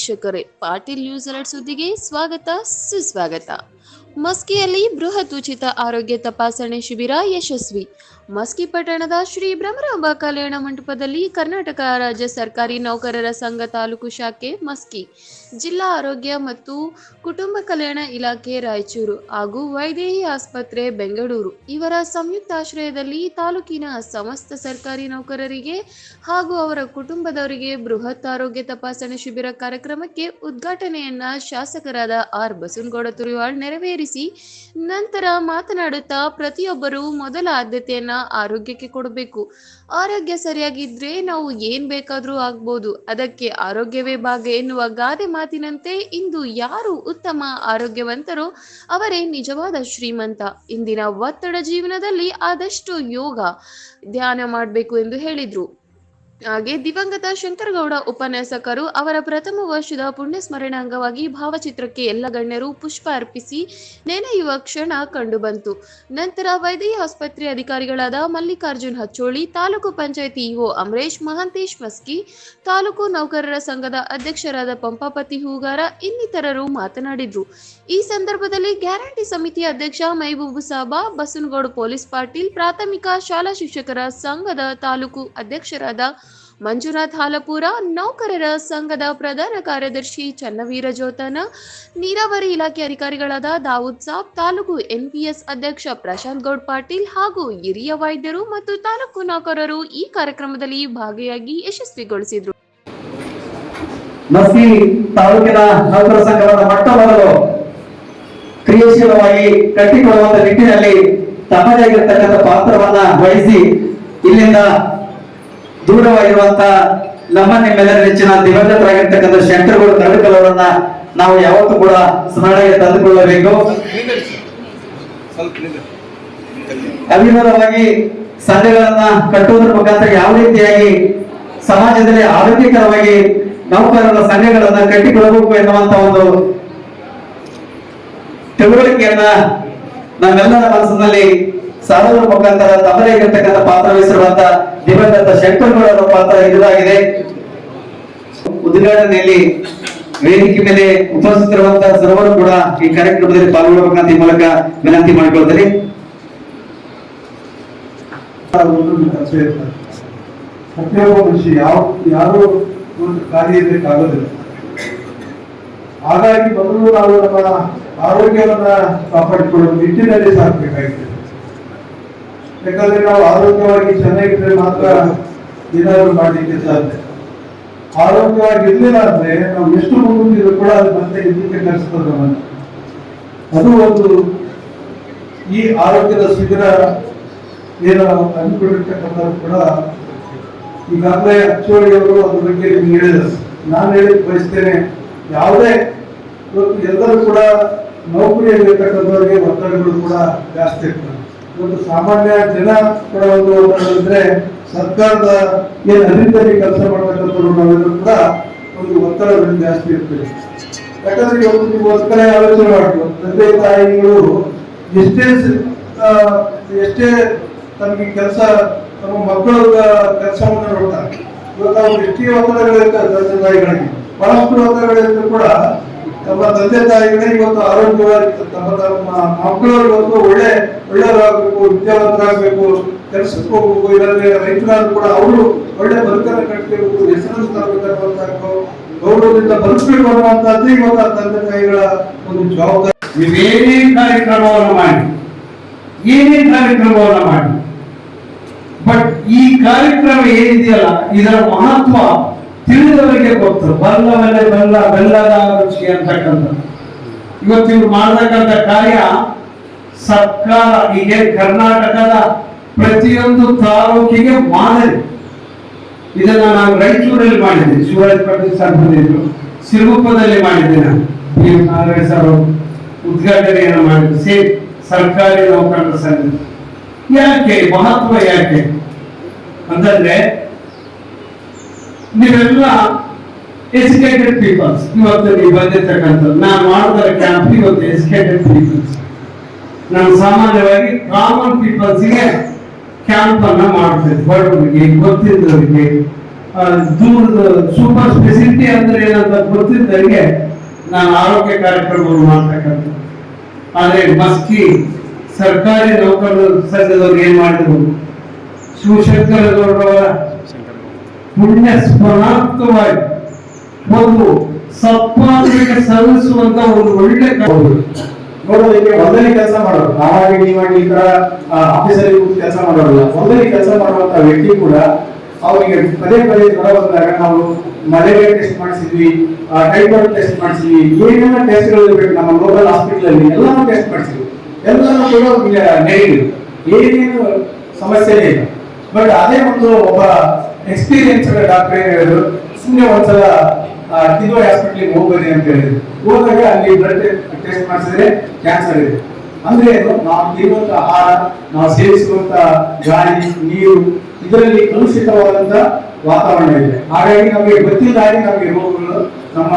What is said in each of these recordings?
ವೀಕ್ಷಕರೇ, Patil news alert ಸುದ್ದಿಗೆ ಸ್ವಾಗತ ಸುಸ್ವಾಗತ. ಮಸ್ಕಿಯಲ್ಲಿ ಬೃಹತ್ ಉಚಿತ ಆರೋಗ್ಯ ತಪಾಸಣೆ ಶಿಬಿರ ಯಶಸ್ವಿ. ಮಸ್ಕಿ ಪಟ್ಟಣದ ಶ್ರೀ ಭ್ರಮರಾಂಬ ಕಲ್ಯಾಣ ಮಂಟಪದಲ್ಲಿ ಕರ್ನಾಟಕ ರಾಜ್ಯ ಸರ್ಕಾರಿ ನೌಕರರ ಸಂಘ ತಾಲೂಕು ಶಾಖೆ ಮಸ್ಕಿ, ಜಿಲ್ಲಾ ಆರೋಗ್ಯ ಮತ್ತು ಕುಟುಂಬ ಕಲ್ಯಾಣ ಇಲಾಖೆ ರಾಯಚೂರು ಹಾಗೂ ವೈದೇಹಿ ಆಸ್ಪತ್ರೆ ಬೆಂಗಳೂರು ಇವರ ಸಂಯುಕ್ತಾಶ್ರಯದಲ್ಲಿ ತಾಲೂಕಿನ ಸಮಸ್ತ ಸರ್ಕಾರಿ ನೌಕರರಿಗೆ ಹಾಗೂ ಅವರ ಕುಟುಂಬದವರಿಗೆ ಬೃಹತ್ ಆರೋಗ್ಯ ತಪಾಸಣೆ ಶಿಬಿರ ಕಾರ್ಯಕ್ರಮಕ್ಕೆ ಉದ್ಘಾಟನೆಯನ್ನ ಶಾಸಕರಾದ ಆರ್ ಬಸನಗೌಡ ತುರಿವಾಳ್ ನೆರವೇರಿಸಿ ನಂತರ ಮಾತನಾಡುತ್ತಾ, ಪ್ರತಿಯೊಬ್ಬರು ಮೊದಲ ಆದ್ಯತೆಯನ್ನ ಆರೋಗ್ಯಕ್ಕೆ ಕೊಡಬೇಕು. ಆರೋಗ್ಯ ಸರಿಯಾಗಿದ್ರೆ ನಾವು ಏನ್ ಬೇಕಾದ್ರೂ ಆಗ್ಬೋದು, ಅದಕ್ಕೆ ಆರೋಗ್ಯವೇ ಭಾಗ್ಯ ಎನ್ನುವ ಗಾದೆ ಮಾತಿನಂತೆ ಇಂದು ಯಾರು ಉತ್ತಮ ಆರೋಗ್ಯವಂತರೋ ಅವರೇ ನಿಜವಾದ ಶ್ರೀಮಂತ. ಇಂದಿನ ಒತ್ತಡ ಜೀವನದಲ್ಲಿ ಆದಷ್ಟು ಯೋಗ ಧ್ಯಾನ ಮಾಡಬೇಕು ಎಂದು ಹೇಳಿದ್ರು. ಹಾಗೆ ದಿವಂಗತ ಶಂಕರಗೌಡ ಉಪನ್ಯಾಸಕರು ಅವರ ಪ್ರಥಮ ವರ್ಷದ ಪುಣ್ಯ ಸ್ಮರಣೆ ಅಂಗವಾಗಿ ಭಾವಚಿತ್ರಕ್ಕೆ ಎಲ್ಲ ಗಣ್ಯರು ಪುಷ್ಪ ಅರ್ಪಿಸಿ ನೆನೆಯುವ ಕ್ಷಣ ಕಂಡುಬಂತು. ನಂತರ ವೈದ್ಯ ಆಸ್ಪತ್ರೆ ಅಧಿಕಾರಿಗಳಾದ ಮಲ್ಲಿಕಾರ್ಜುನ್ ಹಚ್ಚೋಳಿ, ತಾಲೂಕು ಪಂಚಾಯತಿ ಇಒ ಅಮರೇಶ್ ಮಹಾಂತೇಶ್ ಮಸ್ಕಿ, ತಾಲೂಕು ನೌಕರರ ಸಂಘದ ಅಧ್ಯಕ್ಷರಾದ ಪಂಪಾಪತಿ ಹೂಗಾರ ಇನ್ನಿತರರು ಮಾತನಾಡಿದ್ರು. ಈ ಸಂದರ್ಭದಲ್ಲಿ ಗ್ಯಾರಂಟಿ ಸಮಿತಿ ಅಧ್ಯಕ್ಷ ಮೆಹಬೂಬ್ ಸಾಬಾ, ಬಸನಗೌಡ ಪೊಲೀಸ್ ಪಾಟೀಲ್, ಪ್ರಾಥಮಿಕ ಶಾಲಾ ಶಿಕ್ಷಕರ ಸಂಘದ ತಾಲೂಕು ಅಧ್ಯಕ್ಷರಾದ ಮಂಜುನಾಥ್ ಹಾಲಪುರ, ನೌಕರರ ಸಂಘದ ಪ್ರಧಾನ ಕಾರ್ಯದರ್ಶಿ ಚನ್ನವೀರ ಜೋತನ, ನೀರಾವರಿ ಇಲಾಖೆ ಅಧಿಕಾರಿಗಳಾದ ದಾವೂದ್ ಸಾಬ್, ತಾಲೂಕು ಎನ್ಪಿಎಸ್ ಅಧ್ಯಕ್ಷ ಪ್ರಶಾಂತ್ ಗೌಡ್ ಪಾಟೀಲ್ ಹಾಗೂ ಹಿರಿಯ ವೈದ್ಯರು ಮತ್ತು ತಾಲೂಕು ನೌಕರರು ಈ ಕಾರ್ಯಕ್ರಮದಲ್ಲಿ ಭಾಗಿಯಾಗಿ ಯಶಸ್ವಿಗೊಳಿಸಿದರು. ಮಸ್ಕಿ ತಾಲೂಕಿನ ನೌಕರ ಸಂಘವನ್ನು ಮೊಟ್ಟ ಮೊದಲು ಕ್ರಿಯಾಶೀಲವಾಗಿ ಕಟ್ಟಿಕೊಳ್ಳುವಂತ ನಿಟ್ಟಿನಲ್ಲಿ ತಮ್ಮದೇ ಆಗಿರತಕ್ಕಂಥ ಪಾತ್ರವನ್ನ ವಹಿಸಿ ಇಲ್ಲಿಂದ ದೂರವಾಗಿರುವಂತ ನಮ್ಮ ನಿಮ್ಮೆಲ್ಲರ ನೆಚ್ಚಿನ ದಿವಂಗತರಾಗಿರ್ತಕ್ಕಂಥ ಶಂಕರಗೌಡ ಕರಡ್ಕಲ್ ಅವರನ್ನ ನಾವು ಯಾವತ್ತೂ ಕೂಡ ಸ್ಮರಣೆಗೆ ತಂದುಕೊಳ್ಳಬೇಕು. ಅವಿರೋಧವಾಗಿ ಸಂಘಗಳನ್ನ ಕಟ್ಟುವುದರ ಮುಖಾಂತರ ಯಾವ ರೀತಿಯಾಗಿ ಸಮಾಜದಲ್ಲಿ ಆರೋಗ್ಯಕರವಾಗಿ ನೌಕರರ ಸಂಘಗಳನ್ನ ಕಟ್ಟಿಕೊಳ್ಳಬೇಕು ಎನ್ನುವಂತ ಒಂದು ತಿಳುವಳಿಕೆಯನ್ನ ನಮ್ಮೆಲ್ಲರ ಮನಸ್ಸಿನಲ್ಲಿ ಸಾರುವುದರ ಮುಖಾಂತರ ತಮ್ಮದೇ ಆಗಿರ್ತಕ್ಕಂಥ ಪಾತ್ರ ವಹಿಸಿರುವಂತ ದಿವಂಗತ ಶಂಕರಗೌಡ ಅವರ ಪಾತ್ರ ಇದಾಗಿದೆ. ಉದ್ಘಾಟನೆಯಲ್ಲಿ ವೇದಿಕೆ ಮೇಲೆ ಉಪಸ್ಥಿತರಿರುವಂತಹ ಸರ್ವರು ಕೂಡ ಈ ಕಾರ್ಯಕ್ರಮದಲ್ಲಿ ಪಾಲ್ಗೊಳ್ಳಬೇಕಂತ ಈ ಮೂಲಕ ವಿನಂತಿ ಮಾಡಿಕೊಳ್ತಾರೆ. ಪ್ರತಿಯೊಬ್ಬ ಮನುಷ್ಯ ಯಾರು ಒಂದು ಕಾರ್ಯ ಇರಬೇಕಾಗೋದಿಲ್ಲ. ಹಾಗಾಗಿ ಮೊದಲು ನಾವು ನಮ್ಮ ಆರೋಗ್ಯವನ್ನ ಕಾಪಾಡಿಕೊಳ್ಳುವ ನಿಟ್ಟಿನಲ್ಲಿ ಸಾಕಬೇಕಾಗಿದೆ. ಯಾಕಂದ್ರೆ ನಾವು ಆರೋಗ್ಯವಾಗಿ ಚೆನ್ನಾಗಿದ್ರೆ ಮಾತ್ರ ಏನಾದ್ರು ಮಾಡಲಿಕ್ಕೆ ಸಾಧ್ಯ. ಆರೋಗ್ಯವಾಗಿ ಇರ್ಲಿಲ್ಲ ಅಂದ್ರೆ ನಾವು ಎಷ್ಟು ಮುಂದಿದ್ರು ಕೂಡ ಅದು ಮತ್ತೆ ಇದಕ್ಕೆ ಕಲಿಸ್ತದೆ ನಮ್ಮನ್ನು. ಅದು ಒಂದು ಈ ಆರೋಗ್ಯದ ಶಿಬಿರ ಏನು ಅಂದ್ಕೊಂಡಿರ್ತಕ್ಕಂಥದ್ದು ಕೂಡ ಈಗಾಗಲೇ ಅಚ್ಚೋಳಿಯವರು ಅದ್ರ ಬಗ್ಗೆ ನಿಮ್ಗೆ ಹೇಳಿದರು. ನಾನು ಹೇಳಿ ಬಯಸ್ತೇನೆ, ಯಾವುದೇ ಇವತ್ತು ಎಲ್ಲರೂ ಕೂಡ ನೌಕರಿಯಲ್ಲಿರ್ತಕ್ಕಂಥವ್ರಿಗೆ ಒತ್ತಡಗಳು ಕೂಡ ಜಾಸ್ತಿ ಇರ್ತದೆ. ಒಂದು ಸಾಮಾನ್ಯ ಜನ ಕೂಡ ಒಂದು ಒತ್ತಡ, ಸರ್ಕಾರದ ಏನು ಅಧಿಕಾರಿ ಕೆಲಸ ಮಾಡ್ತಕ್ಕಂಥವ್ರು ನಾವೆಲ್ಲರೂ ಕೂಡ ಒಂದು ಒತ್ತಡಗಳು ಜಾಸ್ತಿ ಇರ್ತದೆ. ಯಾಕಂದ್ರೆ ಇವತ್ತು ನೀವು ಒಂದು ಕಡೆ ಆಲೋಚನೆ ಮಾಡ್ಬೋದು, ತಂದೆ ತಾಯಿಗಳು ಎಷ್ಟೇ ತಮಗೆ ಕೆಲಸ ತಮ್ಮ ಮಕ್ಕಳ ಕೆಲಸವನ್ನು ನೋಡ್ತಾರೆ. ಇವತ್ತು ಅವ್ರು ಎಷ್ಟೇ ಒತ್ತಡಗಳಿರ್ತಾರೆ ತಂದೆ ತಾಯಿಗಳಿಗೆ, ಬಹಳಷ್ಟು ಒತ್ತಡಗಳಿದ್ರು ಕೂಡ ತಮ್ಮ ತಂದೆ ತಾಯಿಗಳಿಗೆ ಇವತ್ತು ಆರೋಗ್ಯವಾಗಿ ತಮ್ಮ ಮಕ್ಕಳು ಇವತ್ತು ಒಳ್ಳೆಯದಾಗಬೇಕು, ವಿದ್ಯಾವಂತರಾಗಬೇಕು, ಕೆಲಸಕ್ಕೆ ಹೋಗ್ಬೇಕು, ಇಲ್ಲಂದ್ರೆ ರೈತರಾದ್ರು ಕೂಡ ಅವರು ಒಳ್ಳೆ ಬದುಕನ್ನು ಕಟ್ಟಬೇಕು, ಹೆಸರನ್ನು ತರಬೇಕು, ಗೌರವದಿಂದ ಬದುಕಬೇಕು ಅನ್ನುವಂಥದ್ದು ಇವತ್ತು ತಂದೆ ತಾಯಿಗಳ ಒಂದು ಜವಾಬ್ದಾರಿ. ನೀವೇನೇ ಕಾರ್ಯಕ್ರಮವನ್ನು ಮಾಡಿ, ಏನೇ ಕಾರ್ಯಕ್ರಮವನ್ನು ಮಾಡಿ, ಬಟ್ ಈ ಕಾರ್ಯಕ್ರಮ ಏನಿದೆಯಲ್ಲ ಇದರ ಮಹತ್ವ ತಿಳಿದವರಿಗೆ ಗೊತ್ತು. ಬಲ್ಲವಲ್ಲೇ ಬೆಲ್ಲ, ಬೆಲ್ಲದ ರುಚಿ ಅಂತಕ್ಕಂಥ ಇವತ್ತಿನ ಮಾಡತಕ್ಕಂಥ ಕಾರ್ಯ ಸರ್ಕಾರ ಈಗ ಕರ್ನಾಟಕದ ಪ್ರತಿಯೊಂದು ತಾಲೂಕಿಗೆ ಮಾದರಿ. ಇದನ್ನ ನಾನು ರಾಯಚೂರಲ್ಲಿ ಮಾಡಿದ್ದೆ, ಶಿವರಾಜ್ ಪಾಟೀಲ್ ಸರ್ ಬಂದಿದ್ರು, ಸಿರುಗುಪ್ಪದಲ್ಲಿ ಮಾಡಿದ್ದೆ, ನಾನು ಬಿ ಎಂ ನಾರಾಯಣ ಸರ್ ಉದ್ಘಾಟನೆಯನ್ನು ಮಾಡಿದ್ರು, ಸೇಮ್ ಸರ್ಕಾರಿ ನೌಕರರ ಸಂಘ. ಯಾಕೆ ಮಹತ್ವ ಯಾಕೆ ಅಂತಂದ್ರೆ, ನೀವೆಲ್ಲ ಎಜುಕೇಟೆಡ್ ಪೀಪಲ್ಸ್. ಇವತ್ತು ನೀವು ಬಂದಿರ್ತಕ್ಕಂಥದ್ದು ನಾನು ಮಾಡಿದ ಕ್ಯಾಂಪ್ ಇವತ್ತು ಎಜುಕೇಟೆಡ್ ಪೀಪಲ್ಸ್. ನಾನು ಸಾಮಾನ್ಯವಾಗಿ ಕಾಮನ್ ಪೀಪಲ್ಸ್ಗೆ ಕ್ಯಾಂಪ್ ಅನ್ನ ಮಾಡ್ತೇವೆ, ಬಡವರಿಗೆ, ಗೊತ್ತಿದ್ದವರಿಗೆ, ದೂರದ ಸೂಪರ್ ಸ್ಪೆಸಿಲಿಟಿ ಅಂದ್ರೆ ಏನಂತ ಗೊತ್ತಿದ್ದವರಿಗೆ ನಾನು ಆರೋಗ್ಯ ಕಾರ್ಯಕ್ರಮವನ್ನು ಮಾಡ್ತಕ್ಕಂಥ. ಆದ್ರೆ ಮಸ್ಕಿ ಸರ್ಕಾರಿ ನೌಕರರ ಸಂಘದವ್ರು ಏನ್ ಮಾಡಿದ್ರು, ಶಿವಶಂಕರಗೌಡರವರ ಪುಣ್ಯ ಸ್ಮರಣಾರ್ಥವಾಗಿ ಒಂದು ಸತ್ಪಾತ್ರಕ್ಕೆ ಸಲ್ಲಿಸುವಂತ ಒಂದು ಒಳ್ಳೆ ನೋಡೋದಕ್ಕೆ ಒಂದಲ್ಲಿ ಕೆಲಸ ಮಾಡೋದು, ನಾವಾಗಿ ನೀವಾಗಿ ಈ ತರ ಆಫೀಸಲ್ಲಿ ಕೆಲಸ ಮಾಡೋದಿಲ್ಲ. ಒಂದಲ್ಲಿ ಕೆಲಸ ಮಾಡುವಂತ ವ್ಯಕ್ತಿ ಕೂಡ ಅವರಿಗೆ ಪದೇ ಪದೇ ಜ್ವರ ಬಂದಾಗ ನಾವು ಮಲೇರಿಯಾ ಟೆಸ್ಟ್ ಮಾಡಿಸಿದ್ವಿ, ಟೈಫಾಯ್ಡ್ ಟೆಸ್ಟ್ ಮಾಡಿಸಿದ್ವಿ, ಏನೆಲ್ಲ ಟೆಸ್ಟ್ಗಳು ಬೇಕು ನಮ್ಮ ಲೋಕಲ್ ಹಾಸ್ಪಿಟಲ್ ಅಲ್ಲಿ ಎಲ್ಲಾನು ಟೆಸ್ಟ್ ಮಾಡಿಸಿದ್ವಿ. ಎಲ್ಲಾನು ಕೂಡ ನೆಗೆಟಿವ್, ಏನೇನು ಸಮಸ್ಯೆ ಇಲ್ಲ. ಬಟ್ ಅದೇ ಒಂದು ಒಬ್ಬ ಎಕ್ಸ್ಪೀರಿಯನ್ಸ್ ಡಾಕ್ಟರ್ ಏನ್ ಹೇಳಿದ್ರು, ಸುಮ್ಮನೆ ಒಂದ್ಸಲ ಕಿದ್ವಾಯಿ ಹಾಸ್ಪಿಟಲ್ ಹೋಗ್ಬನ್ನಿ ಅಂತ ಹೇಳಿದ್ರು. ಹೋದಾಗ ಅಲ್ಲಿ ಬ್ಲಡ್ ಟೆಸ್ಟ್ ಮಾಡಿಸಿದ್ರೆ ಕ್ಯಾನ್ಸರ್ ಇದೆ. ಅಂದ್ರೆ ಏನು, ನಾವು ತಿನ್ನುವಂತ ಆಹಾರ, ನಾವು ಸೇವಿಸುವಂತ ಗಾಳಿ, ನೀರು, ಇದರಲ್ಲಿ ಕಲುಷಿತವಾದಂತ ವಾತಾವರಣ ಇದೆ. ಹಾಗಾಗಿ ನಮಗೆ ಗೊತ್ತಿಲ್ಲದಾಗಿ ನಮಗೆ ರೋಗಗಳು ನಮ್ಮ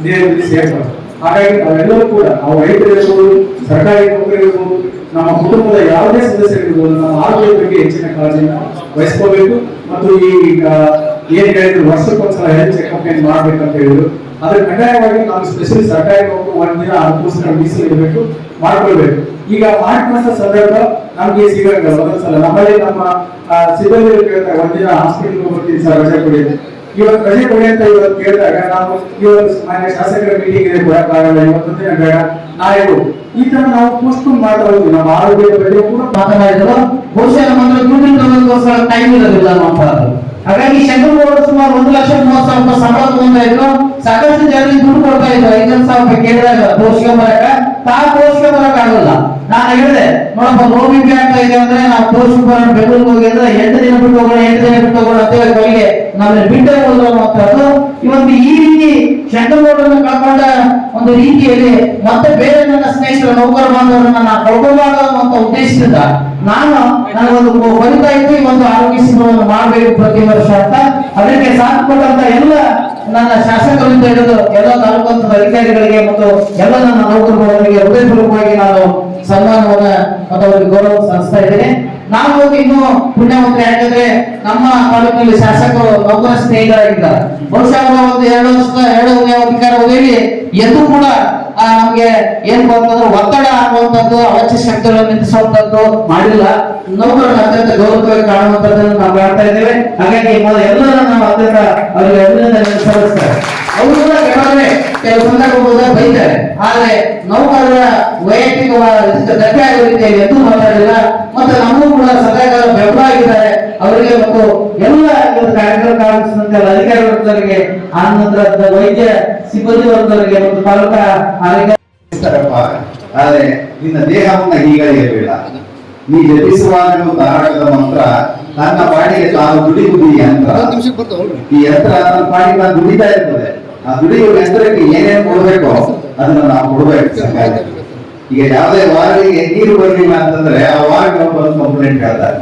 ದೇಹದಲ್ಲಿ ಸೇರ್ತವೆ. ಹಾಗಾಗಿ ನಾವೆಲ್ಲರೂ ಕೂಡ, ನಾವು ರೈತರಿರ್ಬೋದು, ಸರ್ಕಾರಿ ನೌಕರರಿರ್ಬೋದು, ನಮ್ಮ ಕುಟುಂಬದ ಯಾವುದೇ ಸದಸ್ಯರಿರ್ಬೋದು, ನಮ್ಮ ಆರೋಗ್ಯದ ಬಗ್ಗೆ ಹೆಚ್ಚಿನ ಕಾಳಜಿಯನ್ನು ವಹಿಸ್ಕೋಬೇಕು. ಮತ್ತು ಈ ಏನ್ ಹೇಳಿದ್ರು, ವರ್ಷಕ್ಕೊಂದ್ಸಲ ಹೆಲ್ತ್ ಚೆಕ್ಅಪ್ ಏನ್ ಮಾಡ್ಬೇಕಂತ ಹೇಳಿದ್ರು, ಅದ್ರ ಕಡ್ಡಾಯವಾಗಿ ನಾವು ಸ್ಪೆಷಲಿ ಸರ್ಕಾರಿ ನೌಕರು ಒಂದಿನ ಅದಕ್ಕೋಸ್ಕರ ಮೀಸಲಿಡಬೇಕು, ಮಾಡ್ಕೊಳ್ಬೇಕು. ಈಗ ಮಾಡ್ಕೊಂಡ ಸಂದರ್ಭ ನಮ್ಗೆ ಸಿಗಂಗಿಲ್ಲ. ಒಂದೊಂದ್ಸಲ ನಮ್ಮಲ್ಲಿ ನಮ್ಮ ಸಿಬ್ಬಂದಿ ಕೇಳ್ತಾರೆ, ಒಂದಿನ ಹಾಸ್ಪಿಟಲ್ ಹೋಗ್ತೀನಿ ಸರ್, ರಜೆ ಕೊಡಿ. ಇವತ್ತು ರಜೆ ಕೊಡಿ ಅಂತ ಇವತ್ತು ಕೇಳಿದಾಗ ನಾವು ಇವತ್ತು ಮಾನ್ಯ ಶಾಸಕರ ಮೀಟಿಂಗ್ ಇದೆ, ಕೊಡಕ್ಕಾಗಲ್ಲ, ಇವತ್ತೊಂದು ದಿನ ಬೇಡ, ನಾಳೆ ಈ ತರ ನಾವು ಪೋಸ್ಟ್ಪೋನ್ ಮಾಡ್ತಾ ಹೋದ್ವಿ. ನಮ್ಮ ಆರೋಗ್ಯದ ಬಗ್ಗೆ ಕೂಡ ಮಾತನಾಡಿದ್ರು. ಬಹುಶಃ ನಮ್ಮಲ್ಲಿ ದುಡ್ಡಿನ ತಗೊಳ್ಳೋದಕ್ಕೋಸ್ಕರ ಟೈಮ್ ಇರೋದಿಲ್ಲ ನಮ್ಮ. ಹಾಗಾಗಿ ಶಂಕರಗೌಡರು ಸುಮಾರು 1,30,000 ಸಂಬಳ ತಗೊಂತಾ ಇದ್ರು. ಸಾಕಷ್ಟು ಜನರಿಗೆ ದುಡ್ಡು ಕೊಡ್ತಾ ಇದ್ರು. 5,000 ರೂಪಾಯಿ ಕೇಳಿದಾಗ ಪೋಷಿಸ್ಕೊಂಬರಕ ಪೋಷಿಸ್ಕೊಂಬರಕ್ ಆಗಲ್ಲ. ನಾನು ಹೇಳಿದೆ, ನೋಡಪ್ಪ ರೋಗಿ ಆಗ್ತಾ ಇದೆ ಅಂದ್ರೆ ನಾವು ಪೋಷಿಸ್ಕೊಂಬರ ಬೆಂಗಳೂರಿಗೆ ಹೋಗಿ ಅಂದ್ರೆ 8 ದಿನ ಬಿಟ್ಟು ಹೋಗೋಣ, 8 ದಿನ ಬಿಟ್ಟು ಹೋಗೋಣ ಅಂತ ಹೇಳಿ ಕೊನೆಗೆ ನಮ್ಮನ್ನ ಬಿಟ್ಟೆ ಹೋದ್ರು. ಇವತ್ತು ಈ ರೀತಿ ಶಂಕರಗೌಡರನ್ನು ಕಳ್ಕೊಂಡ ಒಂದು ರೀತಿಯಲ್ಲಿ ಮತ್ತೆ ಬೇರೆ ನನ್ನ ಸ್ನೇಹಿತರ ನೌಕರ ಬಾಂಧವರನ್ನ ನಾನು ಕಳ್ಕೊಬಾರ್ದು ಅನ್ನುವಂತ ಉದ್ದೇಶದಿಂದ ನನಗೊಂದು ಬರಿತಾ ಇತ್ತು, ಈ ಒಂದು ಆರೋಗ್ಯ ಶಿಬಿರವನ್ನು ಮಾಡಬೇಕು ಪ್ರತಿ ವರ್ಷ ಅಂತ. ಅದಕ್ಕೆ ಸಾಥ್ ಕೊಟ್ಟಂತ ಎಲ್ಲ ನನ್ನ ಶಾಸಕರಿಂದ ಹಿಡಿದು ಎಲ್ಲ ತಾಲೂಕು ಅಧಿಕಾರಿಗಳಿಗೆ ಮತ್ತು ಎಲ್ಲ ನನ್ನ ನೌಕರರಿಗೆ ಹೃದಯಪೂರ್ವಕವಾಗಿ ನಾನು ಸನ್ಮಾನವನ್ನ ಮತ್ತು ಅವರಿಗೆ ಗೌರವ ಸಲ್ಲಿಸ್ತಾ ಇದ್ದೇನೆ. ನಾವು ಇನ್ನು ಪುಣ್ಯವಂತರು, ಯಾಕಂದ್ರೆ ನಮ್ಮ ತಾಲೂಕಿನಲ್ಲಿ ಶಾಸಕರು ನೌಕರ ಸ್ನೇಹಿತರಾಗಿದ್ದಾರೆ. ಬಹುಶಃ ಅವರ ಒಂದು 2 ಅಧಿಕಾರ ಅವಧಿಯಲ್ಲಿ ಎಂದು ಕೂಡ ನಮ್ಗೆ ಏನ್ ಬರ್ತಂದ್ರೆ ಒತ್ತಡ ಆಗುವಂತದ್ದು, ಅವಶ್ಯ ಶಕ್ತಿಗಳನ್ನು ನಿಲ್ಲಿಸುವಂತದ್ದು ಮಾಡಿಲ್ಲ. ನೌಕರನ್ನು ಅತ್ಯಂತ ಗೌರವವಾಗಿ ಕಾಣುವಂತದ್ದನ್ನು ನಾವು ಮಾಡ್ತಾ ಇದ್ದೇವೆ. ಹಾಗಾಗಿ ಎಲ್ಲರ ನಾವು ಅತ್ಯಂತ ಅವರಿಗೆ ಅಭಿನಂದನೆ ಸಲ್ಲಿಸ್ತಾರೆ. ಅವರು ಕೂಡ ಕೆಲವು ಸಂದರ್ಭದಲ್ಲಿ ಬೈತಾರೆ, ಆದ್ರೆ ನೌಕರರ ವೈಯಕ್ತಿಕ ಧಕ್ಕೆ ಆಗುವ ರೀತಿಯಲ್ಲಿ ಎಂದೂ ಮಾತಾಡಿಲ್ಲ. ಮತ್ತೆ ನಮಗೂ ಕೂಡ ಸದಾಕಾಲ ಬೆಂಬಲ ಆಗಿದ್ದಾರೆ ಅವರಿಗೆ ಮತ್ತು ಎಲ್ಲ ಕಾರ್ಯಕ್ರಮ ಕಾಣಿಸಿದಂತೆ ಅಧಿಕಾರಿ ವರ್ಗದವರಿಗೆ, ಆನಂತರ ವೈದ್ಯ ಸಿಬ್ಬಂದಿ ವರ್ಗದವರಿಗೆ ಮತ್ತು ತಾಲೂಕಾ ಆರೋಗ್ಯ. ಆದ್ರೆ ನಿನ್ನ ದೇಹವನ್ನ ಹೀಗಳಿರಬೇಡ. ನೀ ಜಪಿಸುವಾಗ ತಾರಕದ ಮಂತ್ರ ನನ್ನ ಪಾಡಿಗೆ ತಾನು ದುಡಿಯುವುದು ಈ ಯಂತ್ರ. ಈ ಯಂತ್ರ ನನ್ನ ಪಾಡಿಗೆ ನಾನು ದುಡಿತಾ ಇರ್ತದೆ. ಆ ದುಡಿಯುವ ಯಂತ್ರಕ್ಕೆ ಏನೇನು ಕೊಡ್ಬೇಕೋ ಅದನ್ನ ನಾವು ಕೊಡ್ಬೇಕು. ಈಗ ಯಾವುದೇ ವಾರ್ಡ್ಗೆ ನೀರು ಬರಲಿಲ್ಲ ಅಂತಂದ್ರೆ ಆ ವಾರ್ಡ್ ಬಂದು ಕಂಪ್ಲೇಂಟ್ ಹೇಳ್ತಾರೆ.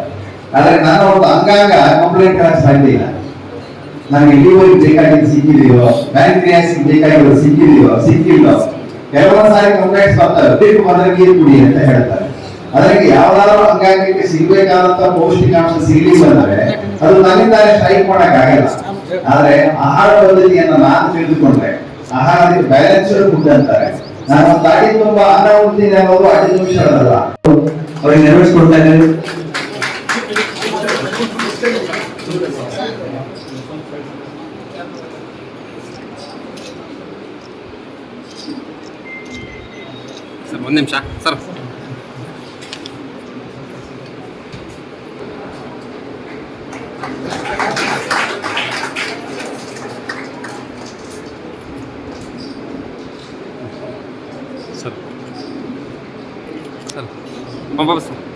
ಆದ್ರೆ ನನ್ನ ಒಂದು ಅಂಗಾಂಗ ಕಂಪ್ಲೇಂಟ್ ಹೇಳಕ್ ಸಾಧ್ಯ ಇಲ್ಲ. ನನಗೆ ಲಿವರ್ ಬೇಕಾಗಿದ್ದು ಸಿಕ್ಕಿದೆಯೋ, ಪ್ಯಾಂಕ್ರಿಯಾಸ್ ಬೇಕಾಗಿರೋದು ಸಿಕ್ಕಿಲ್ಲೋ ಕೆಲವೊಂದು ಸಾರಿ ಕಂಪ್ಲೇಂಟ್ಸ್ ಬರ್ತಾರೆ, ಬೇಕು ಬಂದ್ರೆ ನೀರು ಕುಡಿ ಅಂತ ಹೇಳ್ತಾರೆ. ಅದಕ್ಕೆ ಯಾವ್ದಾದ್ರು ಅಂಗಾಂಗಕ್ಕೆ ಸಿಗ್ಬೇಕಾದಂತ ಪೌಷ್ಟಿಕಾಂಶ ಸಿಗ್ಲಿಲ್ಲ ಅಂದ್ರೆ ಅದು ನನ್ನಿಂದಾನೆ ಸ್ಟ್ರೈಕ್ ಮಾಡಕ್ ಆಗಲ್ಲ. ಆದ್ರೆ ಆಹಾರ ಪದ್ಧತಿಯನ್ನ ನಾನು ತಿಳಿದುಕೊಂಡ್ರೆ, ಆಹಾರದಲ್ಲಿ ಬ್ಯಾಲೆನ್ಸ್ಡ್ ಫುಡ್ ಅಂತಾರೆ. ನಾನು ಒಂದು ದಾಡಿ ತುಂಬಾ ಅನ್ನ ಉಣ್ತೀನಿ ಅನ್ನೋದು 5 ನಿಮಿಷಗಳಲ್ಲ, ಅವ್ರಿಗೆ ನೆರವೇರಿಸ್ಕೊಡ್ತಾ ಇದ್ದೇನೆ. ಸರ್ 1 ನಿಮಿಷ ಸರ್. Sir sir sir